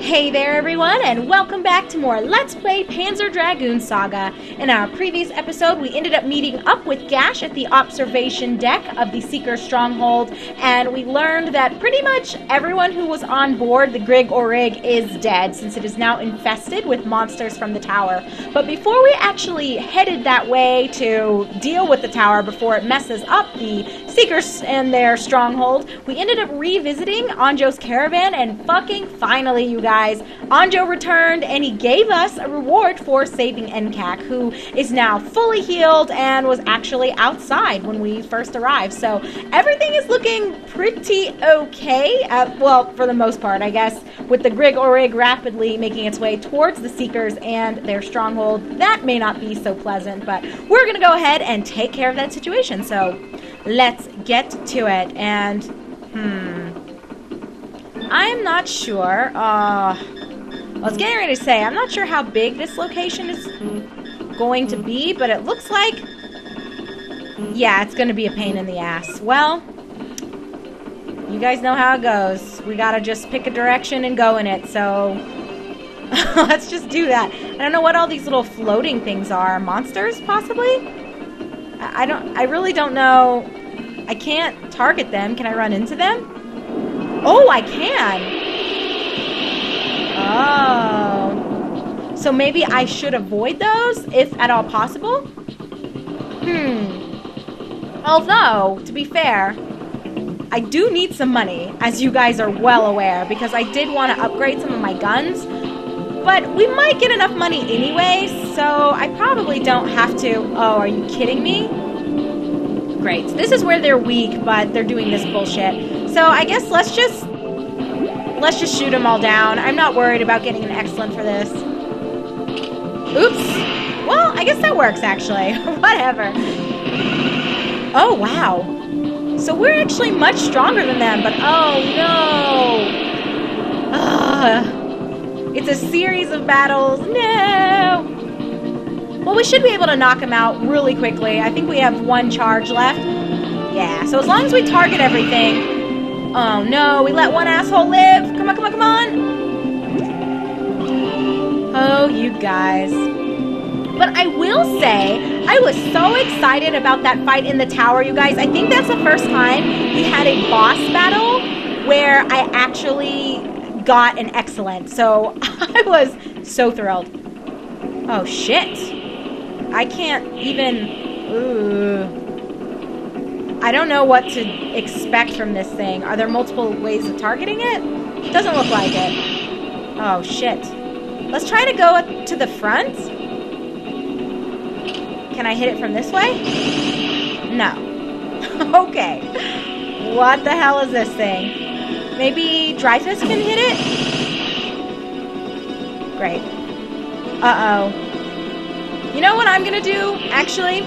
Hey there everyone, and welcome back to more Let's Play Panzer Dragoon Saga. In our previous episode, we ended up meeting up with Gash at the observation deck of the Seeker Stronghold, and we learned that pretty much everyone who was on board the Grig or Rig is dead, since it is now infested with monsters from the tower. But before we actually headed that way to deal with the tower before it messes up the Seekers and their stronghold, we ended up revisiting Anjo's caravan, and fucking finally, you guys, Anjo returned and he gave us a reward for saving Nkak, who is now fully healed and was actually outside when we first arrived. So everything is looking pretty okay, well, for the most part, I guess, with the Grig or Rig rapidly making its way towards the Seekers and their stronghold. That may not be so pleasant, but we're going to go ahead and take care of that situation. So let's get to it. And, I'm not sure. I was getting ready to say, I'm not sure how big this location is going to be, but it looks like, yeah, it's going to be a pain in the ass. Well, you guys know how it goes. We got to just pick a direction and go in it, so let's just do that. I don't know what all these little floating things are. Monsters, possibly? I really don't know. I can't target them. Can I run into them? Oh, I can. Oh. So maybe I should avoid those, if at all possible? Although, to be fair, I do need some money, as you guys are well aware, because I did want to upgrade some of my guns. But we might get enough money anyway, so I probably don't have to. Oh, are you kidding me? Great. This is where they're weak, but they're doing this bullshit. So I guess let's just shoot them all down. I'm not worried about getting an excellent for this. Oops. Well, I guess that works, actually. Whatever. Oh, wow. So we're actually much stronger than them, but oh, no. It's a series of battles. No. Well, we should be able to knock them out really quickly. I think we have one charge left. Yeah, so as long as we target everything. Oh no, we let one asshole live. Come on, come on, come on. Oh, you guys. But I will say, I was so excited about that fight in the tower, you guys. I think that's the first time we had a boss battle where I actually got an excellent. So I was so thrilled. Oh, shit. I can't even... I don't know what to expect from this thing. Are there multiple ways of targeting it? Doesn't look like it. Oh, shit. Let's try to go to the front. Can I hit it from this way? No. Okay. What the hell is this thing? Maybe Dreyfus can hit it? Great. Uh-oh. You know what I'm gonna do, actually?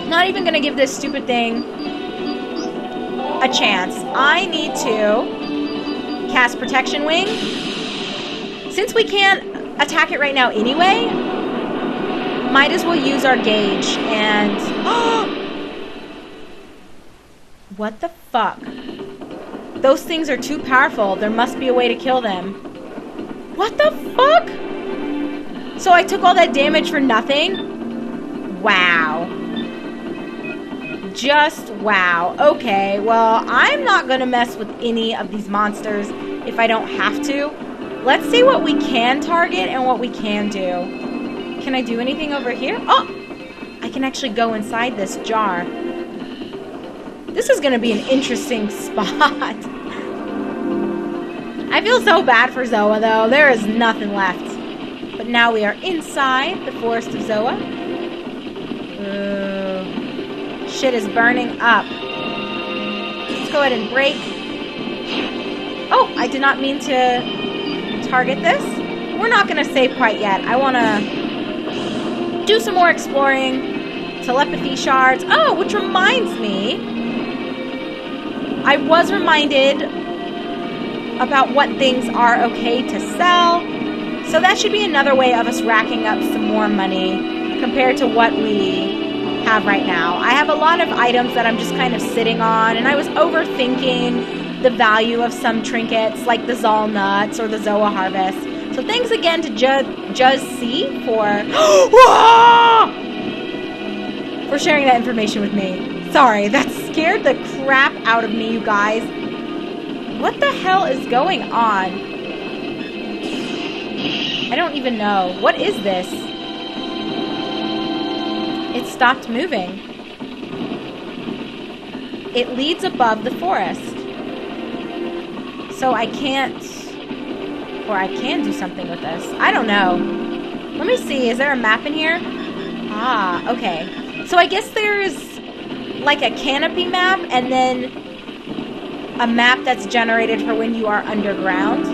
Not even gonna give this stupid thing a chance. I need to cast Protection Wing. Since we can't attack it right now anyway, might as well use our gauge and... What the fuck? Those things are too powerful. There must be a way to kill them. What the fuck? So I took all that damage for nothing? Wow. Just wow. Okay, well, I'm not going to mess with any of these monsters if I don't have to. Let's see what we can target and what we can do. Can I do anything over here? Oh! I can actually go inside this jar. This is going to be an interesting spot. I feel so bad for Zoah, though. There is nothing left. But now we are inside the Forest of Zoah. Shit is burning up. Let's go ahead and break. Oh, I did not mean to target this. We're not going to save quite yet. I want to do some more exploring. Telepathy shards. Oh, which reminds me, I was reminded about what things are okay to sell. So that should be another way of us racking up some more money compared to what we have right now. I have a lot of items that I'm just kind of sitting on, and I was overthinking the value of some trinkets like the Zoll nuts or the Zoah Harvest. So thanks again to Juz C for sharing that information with me. Sorry, that scared the crap out of me, you guys. What the hell is going on? I don't even know. What is this? It stopped moving. It leads above the forest. So I can't... Or I can do something with this. I don't know. Let me see. Is there a map in here? Ah, okay. So I guess there's like a canopy map and then a map that's generated for when you are underground.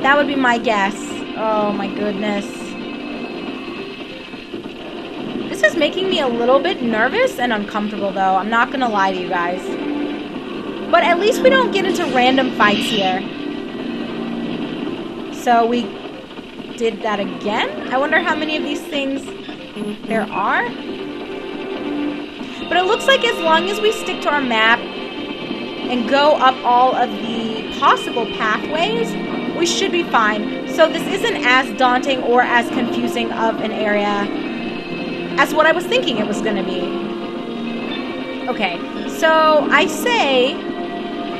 That would be my guess. Oh my goodness. This is making me a little bit nervous and uncomfortable though. I'm not gonna lie to you guys. But at least we don't get into random fights here. So we did that again. I wonder how many of these things there are. But it looks like as long as we stick to our map and go up all of the possible pathways, we should be fine. So this isn't as daunting or as confusing of an area as what I was thinking it was going to be. Okay, so I say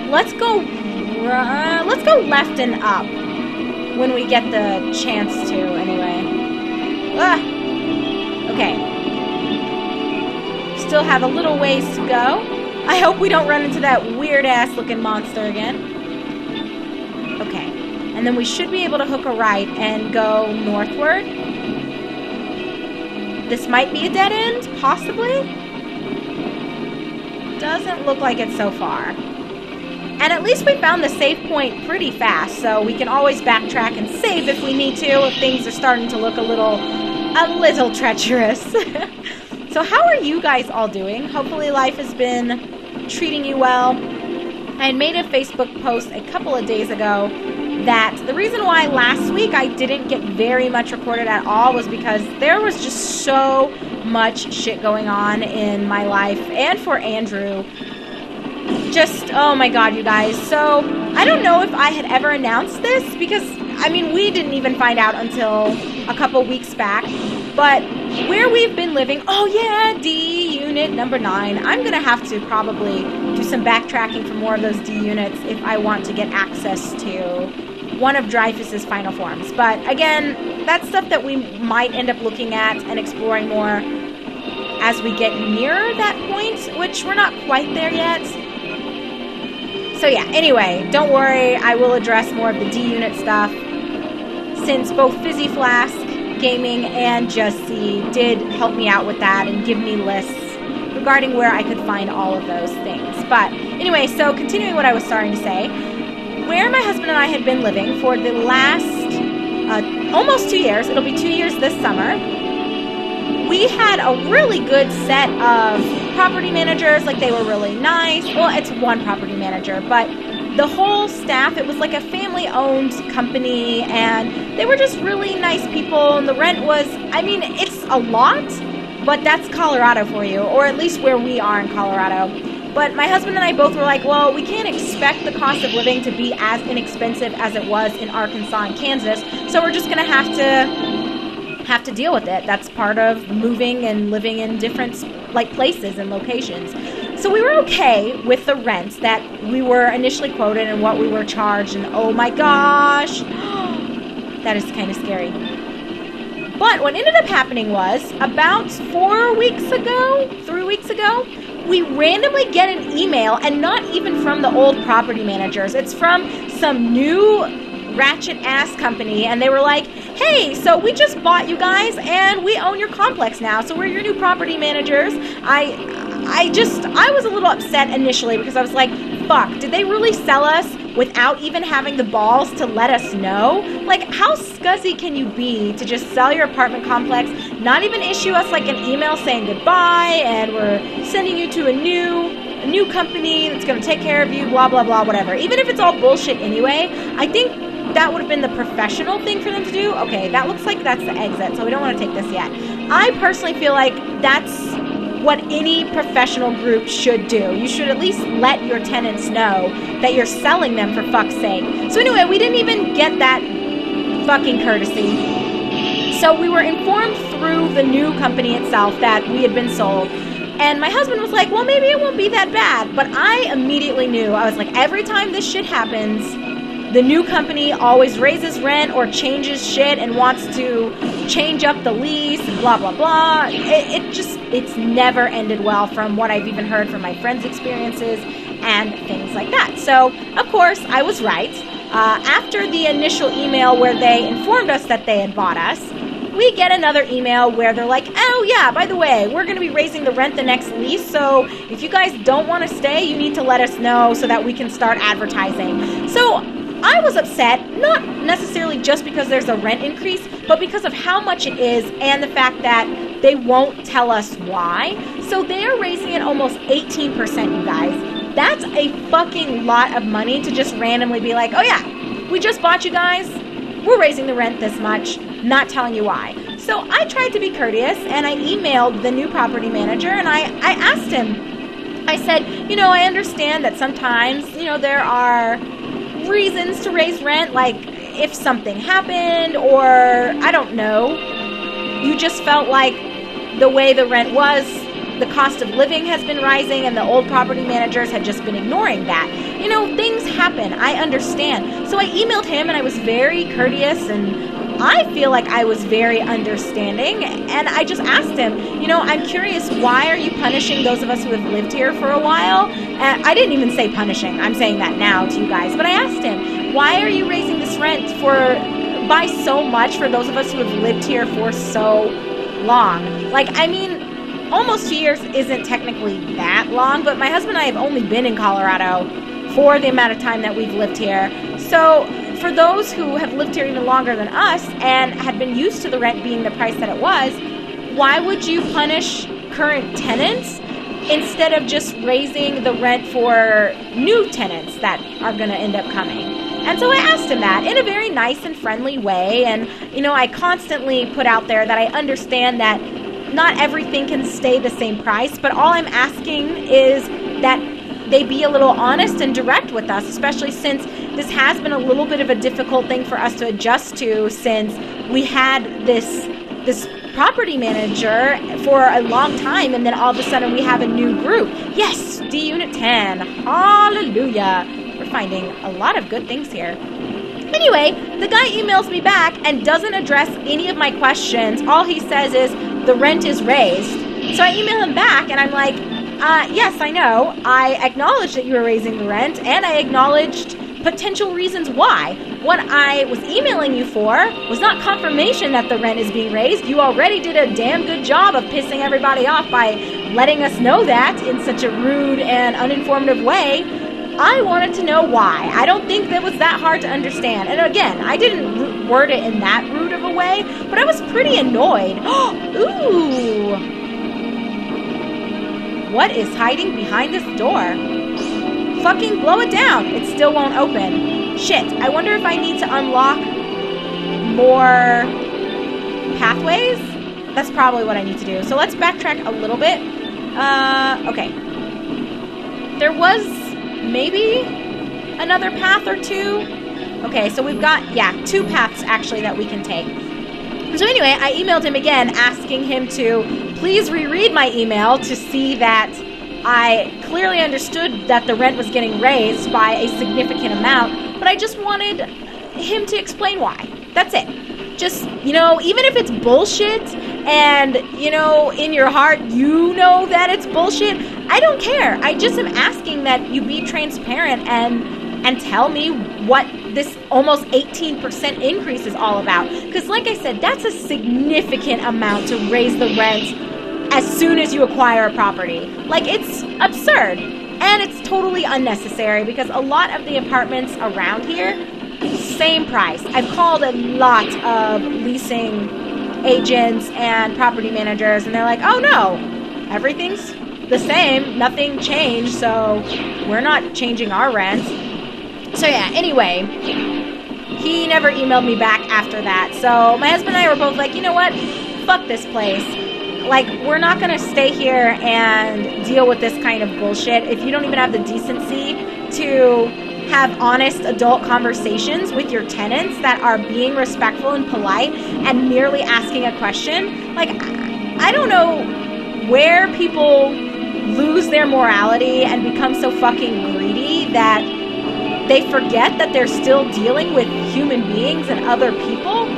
let's go left and up when we get the chance to, anyway. Okay. Still have a little ways to go. I hope we don't run into that weird-ass looking monster again. Okay. And then we should be able to hook a right and go northward. This might be a dead end, possibly. Doesn't look like it so far. And at least we found the save point pretty fast, so we can always backtrack and save if we need to, if things are starting to look a little treacherous. So how are you guys all doing? Hopefully life has been treating you well. I had made a Facebook post a couple of days ago that the reason why last week I didn't get very much recorded at all was because there was just so much shit going on in my life and for Andrew. Just, oh my god, you guys. So, I don't know if I had ever announced this because, I mean, we didn't even find out until a couple weeks back. But where we've been living, oh yeah, D unit number 9. I'm going to have to probably do some backtracking for more of those D units if I want to get access to one of Dreyfus's final forms. But again, that's stuff that we might end up looking at and exploring more as we get nearer that point, which we're not quite there yet. So yeah, anyway, don't worry, I will address more of the D unit stuff since both Fizzy Flask Gaming and Jussie did help me out with that and give me lists regarding where I could find all of those things. But anyway, so continuing what I was starting to say, where my husband and I had been living for the last almost 2 years, it'll be 2 years this summer, we had a really good set of property managers. Like, they were really nice. Well, it's one property manager, but the whole staff, it was like a family-owned company, and they were just really nice people, and the rent was, I mean, it's a lot, but that's Colorado for you, or at least where we are in Colorado. But my husband and I both were like, well, we can't expect the cost of living to be as inexpensive as it was in Arkansas and Kansas, so we're just going to have to deal with it. That's part of moving and living in different places and locations. So we were okay with the rents that we were initially quoted and what we were charged, and oh my gosh, that is kind of scary. But what ended up happening was, about 3 weeks ago, we randomly get an email, and not even from the old property managers. It's from some new ratchet-ass company, and they were like, hey, so we just bought you guys, and we own your complex now, so we're your new property managers. I was a little upset initially because I was like, fuck, did they really sell us without even having the balls to let us know? Like, how scuzzy can you be to just sell your apartment complex, not even issue us like an email saying goodbye, and we're sending you to a new company that's going to take care of you, blah, blah, blah, whatever. Even if it's all bullshit anyway, I think that would have been the professional thing for them to do. Okay, that looks like that's the exit, so we don't want to take this yet. I personally feel like that's what any professional group should do. You should at least let your tenants know that you're selling them, for fuck's sake. So anyway, we didn't even get that fucking courtesy. So we were informed through the new company itself that we had been sold. And my husband was like, well, maybe it won't be that bad. But I immediately knew. I was like, every time this shit happens, the new company always raises rent or changes shit and wants to change up the lease and blah, blah, blah. It's never ended well from what I've even heard from my friends' experiences and things like that. So, of course, I was right. After the initial email where they informed us that they had bought us, we get another email where they're like, oh yeah, by the way, we're going to be raising the rent the next lease, so if you guys don't want to stay, you need to let us know so that we can start advertising. So I was upset, not necessarily just because there's a rent increase, but because of how much it is and the fact that they won't tell us why. So they're raising it almost 18%, you guys. That's a fucking lot of money to just randomly be like, oh yeah, we just bought you guys, we're raising the rent this much, not telling you why. So I tried to be courteous, and I emailed the new property manager, and I asked him, I said, I understand that sometimes, there are reasons to raise rent, like if something happened, or I don't know, you just felt like the way the rent was, the cost of living has been rising, and the old property managers had just been ignoring that. Things happen. I understand. So I emailed him, and I was very courteous, and I feel like I was very understanding, and I just asked him, I'm curious, why are you punishing those of us who have lived here for a while? And I didn't even say punishing. I'm saying that now to you guys. But I asked him, why are you raising this rent by so much for those of us who have lived here for so long? Almost 2 years isn't technically that long, but my husband and I have only been in Colorado for the amount of time that we've lived here. So for those who have lived here even longer than us and had been used to the rent being the price that it was, why would you punish current tenants instead of just raising the rent for new tenants that are going to end up coming? And so I asked him that in a very nice and friendly way. And, I constantly put out there that I understand that not everything can stay the same price, but all I'm asking is that they be a little honest and direct with us, especially since this has been a little bit of a difficult thing for us to adjust to since we had this property manager for a long time, and then all of a sudden we have a new group. Yes, D Unit 10. Hallelujah. We're finding a lot of good things here. Anyway, the guy emails me back and doesn't address any of my questions. All he says is, the rent is raised. So I email him back, and I'm like, yes, I know. I acknowledged that you were raising the rent, and I acknowledged potential reasons why. What I was emailing you for was not confirmation that the rent is being raised. You already did a damn good job of pissing everybody off by letting us know that in such a rude and uninformative way. I wanted to know why. I don't think that was that hard to understand. And again, I didn't word it in that rude of a way, but I was pretty annoyed. Ooh. What is hiding behind this door? Fucking blow it down. It still won't open. Shit. I wonder if I need to unlock more pathways? That's probably what I need to do. So let's backtrack a little bit. Okay. There was maybe another path or two. Okay, so we've got, 2 paths actually that we can take. So anyway, I emailed him again asking him to please reread my email to see that I clearly understood that the rent was getting raised by a significant amount, but I just wanted him to explain why. That's it. Just, even if it's bullshit and, in your heart you know that it's bullshit, I don't care. I just am asking that you be transparent and tell me what this almost 18% increase is all about. Because like I said, that's a significant amount to raise the rent as soon as you acquire a property. Like, it's absurd. And it's totally unnecessary because a lot of the apartments around here, same price. I've called a lot of leasing agents and property managers, and they're like, oh no, everything's the same, nothing changed, so we're not changing our rent. So anyway, he never emailed me back after that. So my husband and I were both like, you know what, fuck this place. Like, we're not going to stay here and deal with this kind of bullshit if you don't even have the decency to have honest adult conversations with your tenants that are being respectful and polite and merely asking a question. Like, I don't know where people lose their morality and become so fucking greedy that they forget that they're still dealing with human beings and other people.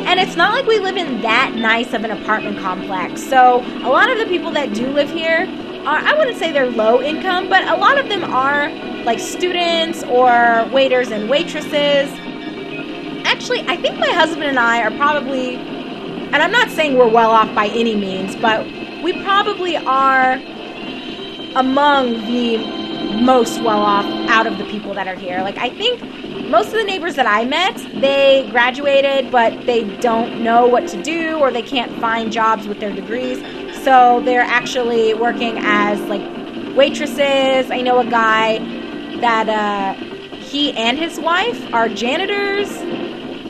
And it's not like we live in that nice of an apartment complex. So a lot of the people that do live here are, I wouldn't say they're low income, but a lot of them are like students or waiters and waitresses. Actually, I think my husband and I are probably, and I'm not saying we're well off by any means, but we probably are among the most well off out of the people that are here. Like, I think most of the neighbors that I met, they graduated, but they don't know what to do, or they can't find jobs with their degrees. So they're actually working as like waitresses. I know a guy that he and his wife are janitors,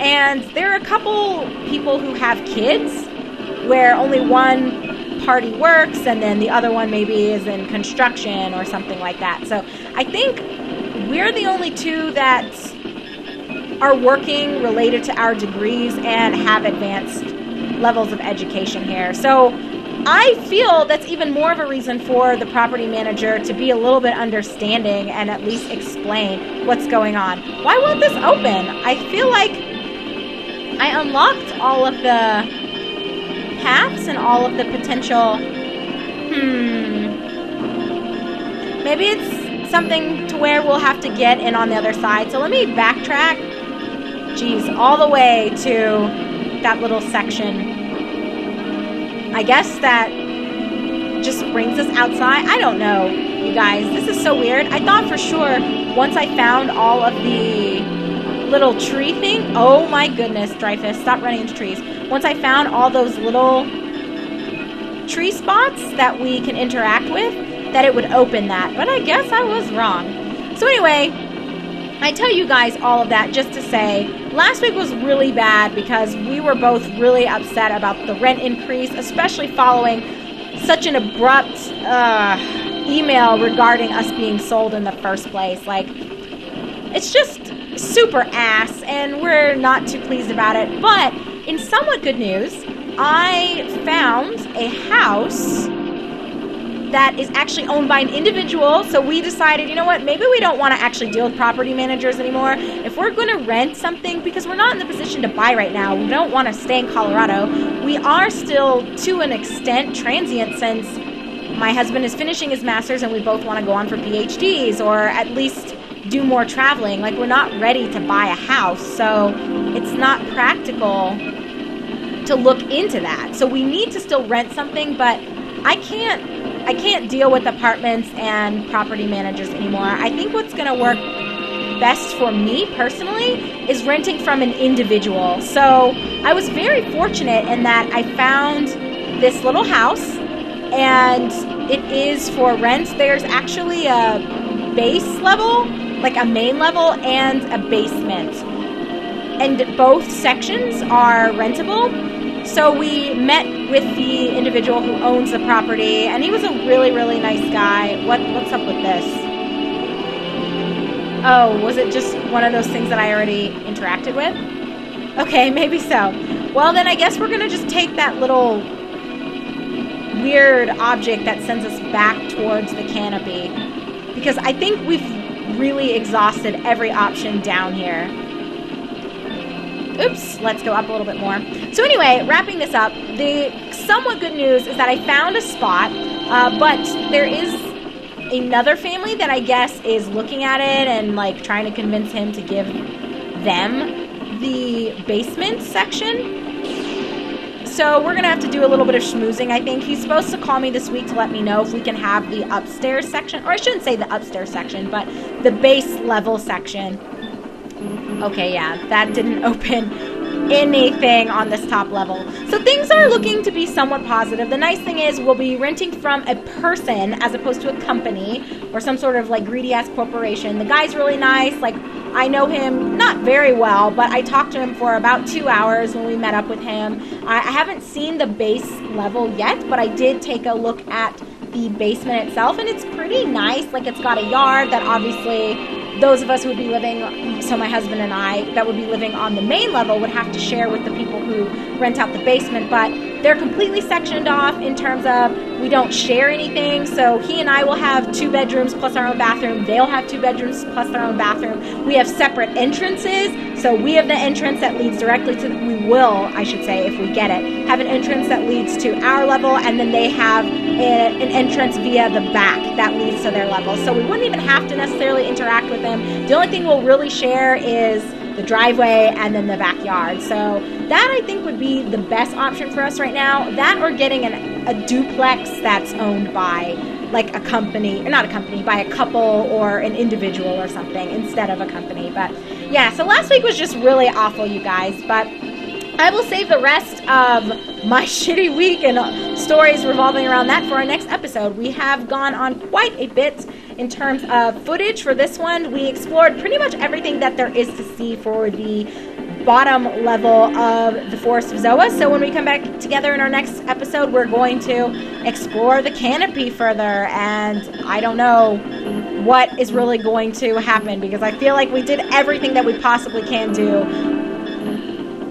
and there are a couple people who have kids where only one party works and then the other one maybe is in construction or something like that. So I think we're the only two that are working related to our degrees and have advanced levels of education here. So I feel that's even more of a reason for the property manager to be a little bit understanding and at least explain what's going on. Why won't this open? I feel like I unlocked all of the paths and all of the potential. Maybe it's something to where we'll have to get in on the other side. So let me backtrack. Geez, all the way to that little section. I guess that just brings us outside. I don't know, you guys. This is so weird. I thought for sure once I found all of the little tree thing. Oh my goodness, Dreyfus, stop running into trees. Once I found all those little tree spots that we can interact with, that it would open that. But I guess I was wrong. So anyway, I tell you guys all of that just to say, last week was really bad because we were both really upset about the rent increase, especially following such an abrupt email regarding us being sold in the first place. Like, it's just super ass, and we're not too pleased about it. But in somewhat good news, I found a house that is actually owned by an individual. So we decided, you know what, maybe we don't want to actually deal with property managers anymore. If we're going to rent something, because we're not in the position to buy right now, we don't want to stay in Colorado. We are still, to an extent, transient, since my husband is finishing his master's and we both want to go on for PhDs or at least do more traveling. Like, we're not ready to buy a house, so it's not practical to look into that. So we need to still rent something, but I can't deal with apartments and property managers anymore. I think what's going to work best for me personally is renting from an individual. So I was very fortunate in that I found this little house, and it is for rent. There's actually a base level, like a main level, and a basement. And both sections are rentable. So we met with the individual who owns the property, and he was a really, really nice guy. What's up with this? Oh, was it just one of those things that I already interacted with? Okay, maybe so. Well, then I guess we're going to just take that little weird object that sends us back towards the canopy, because I think we've really exhausted every option down here. Oops, let's go up a little bit more. So anyway, wrapping this up, the somewhat good news is that I found a spot, but there is another family that I guess is looking at it and like trying to convince him to give them the basement section. So we're going to have to do a little bit of schmoozing, I think. He's supposed to call me this week to let me know if we can have the upstairs section, or I shouldn't say the upstairs section, but the base level section. Okay, yeah, that didn't open. anything on this top level. So things are looking to be somewhat positive. The nice thing is we'll be renting from a person as opposed to a company or some sort of like greedy ass corporation. The guy's really nice. Like, I know him not very well, but I talked to him for about 2 hours when we met up with him. I haven't seen the base level yet, but I did take a look at the basement itself, and it's pretty nice. Like, it's got a yard that obviously those of us who would be living, so my husband and I, that would be living on the main level would have to share with the people who rent out the basement, but they're completely sectioned off in terms of we don't share anything. So he and I will have 2 bedrooms plus our own bathroom. They'll have 2 bedrooms plus their own bathroom. We have separate entrances. So we have the entrance that leads directly to, I should say, if we get it, have an entrance that leads to our level, and then they have an entrance via the back that leads to their level. So we wouldn't even have to necessarily interact with them. The only thing we'll really share is the driveway and then the backyard. So that I think would be the best option for us right now. That or getting a duplex that's owned by like a company, or not a company, by a couple or an individual or something instead of a company. But yeah, so last week was just really awful, you guys. But I will save the rest of my shitty week and stories revolving around that for our next episode. We have gone on quite a bit in terms of footage for this one. We explored pretty much everything that there is to see for the bottom level of the Forest of Zoah. So when we come back together in our next episode, we're going to explore the canopy further, and I don't know what is really going to happen because I feel like we did everything that we possibly can do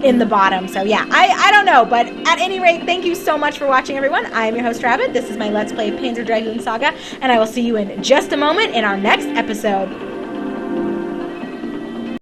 in the bottom. So yeah, I don't know, but at any rate, thank you so much for watching, everyone. I am your host, Rabbit. This is my Let's Play Panzer Dragoon Saga, and I will see you in just a moment in our next episode.